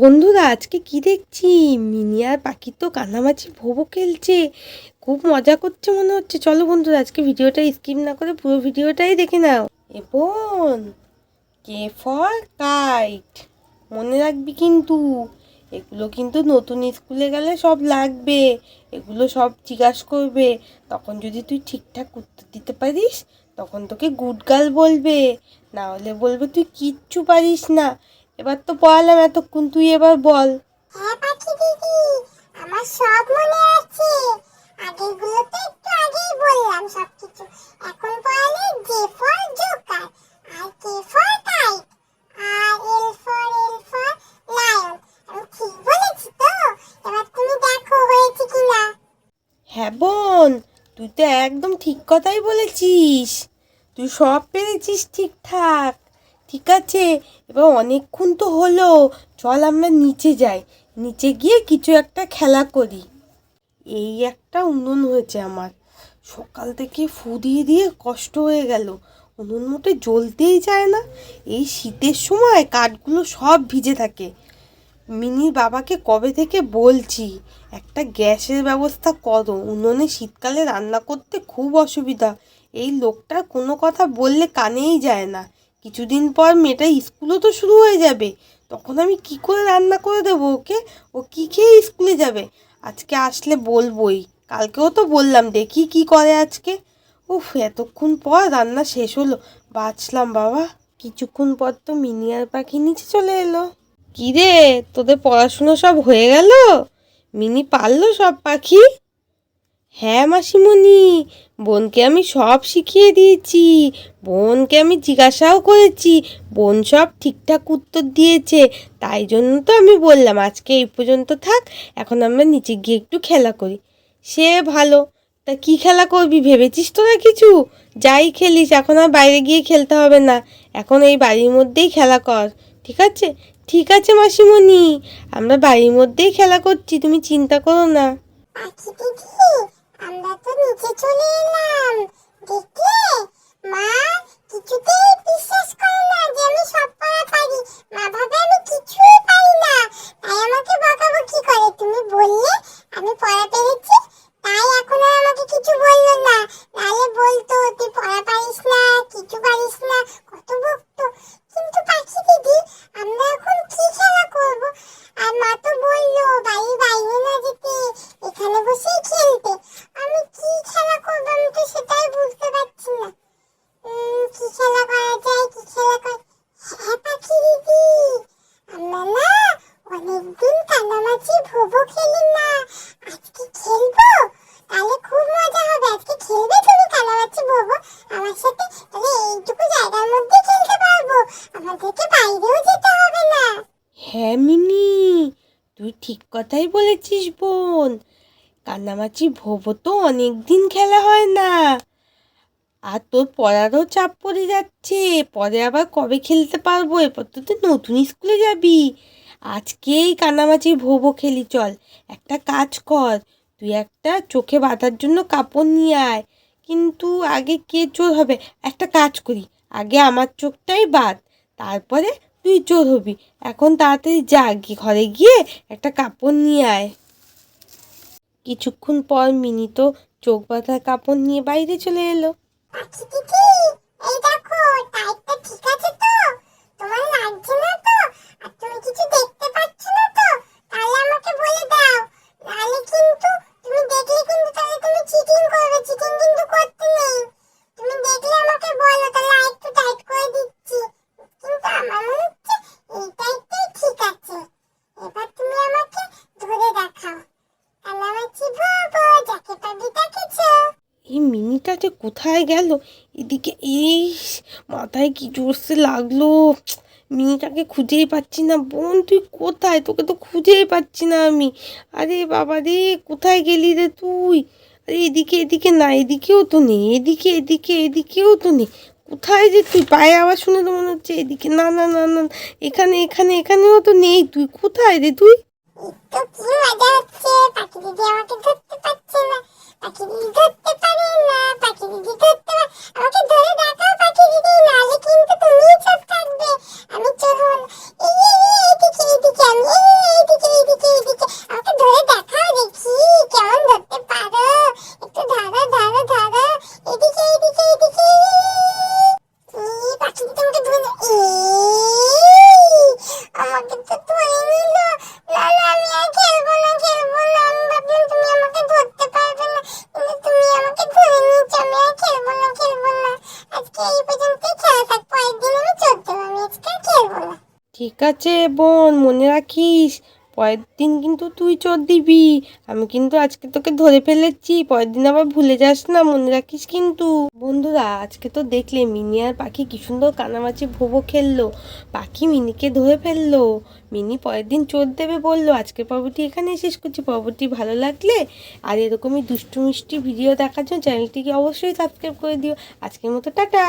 বন্ধুরা আজকে কি দেখছি, মিনি আর পাখি তো কানামাছি ভোবো খেলছে। খুব মজা করছে মনে হচ্ছে। চলো বন্ধুরা আজকে ভিডিওটা স্কিপ না করে পুরো ভিডিওটাই দেখে নাও। বোন, কে ফর কাইট, মনে রাখবি কিন্তু। এগুলো কিন্তু নতুন স্কুলে গেলে সব লাগবে। এগুলো সব জিজ্ঞাসা করবে। তখন যদি তুই ঠিকঠাক উত্তর দিতে পারিস তখন তোকে গুড গার্ল বলবে, না হলে বলবে তুই কিচ্ছু পারিস না। এবার তো পড়ালাম এতক্ষণ, তুই এবার বল। হ্যাঁ পাখি দিদি, আমার সব মনে আছে। আগেরগুলো তো একটু আগেই বললাম সবকিছু। এখন পড়ালে জে ফর জোকার, আর কে ফর কাইট, আর এল ফর লায়ন। আমি ঠিক বলেছি তো? এবার তুমি দেখো হয়েছে কিনা। হ্যাঁ বোন, তুই তো একদম ঠিক কথাই বলেছিস। তুই সব পেরেছিস ঠিকঠাক। ঠিক আছে, এবার অনেকক্ষণ তো হলো, চল আমরা নিচে যাই। নিচে গিয়ে কিছু একটা খেলা করি। এই একটা উনুন হয়েছে আমার, সকাল থেকে ফু দিয়ে দিয়ে কষ্ট হয়ে গেল। উনুন মোটে জ্বলতেই চায় না। এই শীতের সময় কাঠগুলো সব ভিজে থাকে। মিনির বাবাকে কবে থেকে বলছি একটা গ্যাসের ব্যবস্থা করো, উনুনে শীতকালে রান্না করতে খুব অসুবিধা। এই লোকটা কোনো কথা বললে কানেই যায় না। কিছুদিন পর মেয়েটা স্কুলও তো শুরু হয়ে যাবে, তখন আমি কি করে রান্না করে দেবো ওকে? ও কি খেয়ে স্কুলে যাবে? আজকে আসলে বলবোই, কালকেও তো বললাম, দেখি কি করে আজকে। উফ, এতক্ষণ পর রান্না শেষ হলো, বাঁচলাম বাবা। কিছুক্ষণ পর তো মিনি আর পাখি নিচে চলে এলো। কি রে, তোদের পড়াশুনো সব হয়ে গেল? মিনি পারলো সব পাখি? হ্যাঁ মাসিমণি, বোনকে আমি সব শিখিয়ে দিয়েছি। বোনকে আমি জিজ্ঞাসাও করেছি, বোন সব ঠিকঠাক উত্তর দিয়েছে। তাই জন্য তো আমি বললাম আজকে এই পর্যন্ত থাক, এখন আমরা নিচে গিয়ে একটু খেলা করি। সে ভালো, তা কি খেলা করবি ভেবেছিস তোরা কিছু? যাই খেলিস, এখন আর বাইরে গিয়ে খেলতে হবে না। এখন এই বাড়ির মধ্যেই খেলা কর, ঠিক আছে? ঠিক আছে মাসিমণি, আমরা বাড়ির মধ্যেই খেলা করছি, তুমি চিন্তা করো না। পাখি দিদি, আমরা তো নিচে চলে এলাম। দেখলে মা কিছুতেই বিশ্বাস করে না যে আমি সব পড়া পারি। মা ভাবে আমি কিছুই পারি না, তাই আমাকে বকাবকি করে। তুমি বললে আমি পড়া পেরেছি, তাই এখন আর আমাকে কিছু বললো না। নালে বলতো তুই পড়া পারিস না, কিছু পারিস না, কত বকতো। কিন্তু পাখি দিদি, আমরা এখন কি খেলা করব? আর মা তো বললো বাড়ির বাইরে না যেতে, এখানে বসেই খেলতে। আমি কি খেলা করবো, আমি তো সেটাই বুঝতে পারছি না। কি খেলা করা যায়, কি খেলা করা। হ্যাঁ পাখি দিদি, আমরা না অনেকদিন কানামাছি ভোবো খেলি না, আজকে খেলবো। তাহলে খুব মজা হবে। আজকে খেলবে তুমি কানামাছি ভোবো আমার সাথে? তাহলে এইটুকু জায়গার মধ্যে খেলতে পারবো, আমাদেরকে বাইরেও যেতে হবে না। হ্যাঁ মিনি, তুই ঠিক কথাই বলেছিস বোন। কান্নামাছি ভোবো তো অনেক দিন খেলা হয় না। আর তোর পড়ারও চাপ পড়ে যাচ্ছে, পরে আবার কবে খেলতে পারবো? এরপর তো তুই নতুন স্কুলে যাবি। আজকেই কানামাছি ভোবো খেলি চল। একটা কাজ কর, তুই একটা চোখে বাঁধার জন্য কাপড় নিয়ে আয়। কিন্তু আগে কে চোর হবে? একটা কাজ করি, আগে আমার চোখটাই বাঁধ, তারপরে তুই চোর হবি। এখন তাড়াতাড়ি যা, ঘরে গিয়ে একটা কাপড় নিয়ে আয়। কিছুক্ষণ পর মিনি তো চোখ বাঁধার কাপড় নিয়ে বাইরে চলে এলো। পাখি দিদি, এই দেখো টাইপটা ঠিক আছে তো? তোমার লাগছে না তো? আর তুমি কিছু দেখতে পাচ্ছ না তো? তাহলে আমাকে বলে দাও, নাহলে কিন্তু তুমি দেখলে কিন্তু তাহলে তুমি চিটিং করবে। চিটিং কিন্তু করতে নেই। তুমি দেখলে আমাকে বলো, তাহলে আরেকটু টাইট করে দিচ্ছি। কিন্তু আমার মনে হচ্ছে এই টাইপটাই ঠিক আছে। এবার তুমি আমাকে ধরে দেখাও। কানামাছি বাবা, যাকে পাবি তাকে ছো। এই মিনিটা যে কোথায় গেল? এদিকে এই মাথায় কি জোরসে লাগলো। মিনিটাকে খুঁজেই পাচ্ছি না। বোন তুই কোথায়? তোকে তো খুঁজেই পাচ্ছি না আমি। আরে বাবা রে, কোথায় গেলি রে তুই? আরে এদিকে এদিকে না, এদিকেও তো নেই, এদিকে এদিকে এদিকেও তো নেই। কোথায় যে তুই? পায়ে আওয়াজ শুনে তো মনে হচ্ছে এদিকে। না না না না, এখানে এখানে এখানেও তো নেই। তুই কোথায় রে তুই? তো কি মজা হচ্ছে, পাখি দিদি আমাকে ধরতে পারছে না, পাখি দিদি ধরতে পারে না, পাখি দিদি ধরতে পারে, আমাকে ধরে দেখাও পাখি দিদি, নাহলে কিন্তু তুমিই চোর কাটবে, আমি চোর হব না। এইদিকে এইদিকে আমি এইদিকে, আমাকে ধরে দেখাও দেখি কেমন ধরতে পারো, একটু ধরো ধরো ধরো, এদিকে পাখি দিদি আমাকে ধরে, আমাকে তো ধরে নিল। না না, আমি আর খেলবো না, আমি ভাবলাম তুমি আমাকে ধরতে পারবে না, কিন্তু তুমি আমাকে ধরে নিয়েছো, আমি আর খেলবো না। আজকে এই পর্যন্তই খেলা থাক, পরের দিন আমি চলতে পারবো, আজকে আর খেলবো না। ঠিক আছে বোন, মনে রাখিস পরের দিন কিন্তু তুই চোর দিবি। আমি কিন্তু আজকে তোকে ধরে ফেলেছি, পরের দিন আবার ভুলে যাস না, মনে রাখিস কিন্তু। বন্ধুরা, আজকে তো দেখলে মিনি আর পাখি কি সুন্দর কানামাছি ভোবো খেললো। পাখি মিনিকে ধরে ফেললো, মিনি পরের দিন চোর দেবে বললো। আজকের পর্বটি এখানেই শেষ করছি। পর্বটি ভালো লাগলে আর এরকমই দুষ্টু মিষ্টি ভিডিও দেখার জন্য চ্যানেলটিকে অবশ্যই সাবস্ক্রাইব করে দিও। আজকের মতো টাটা।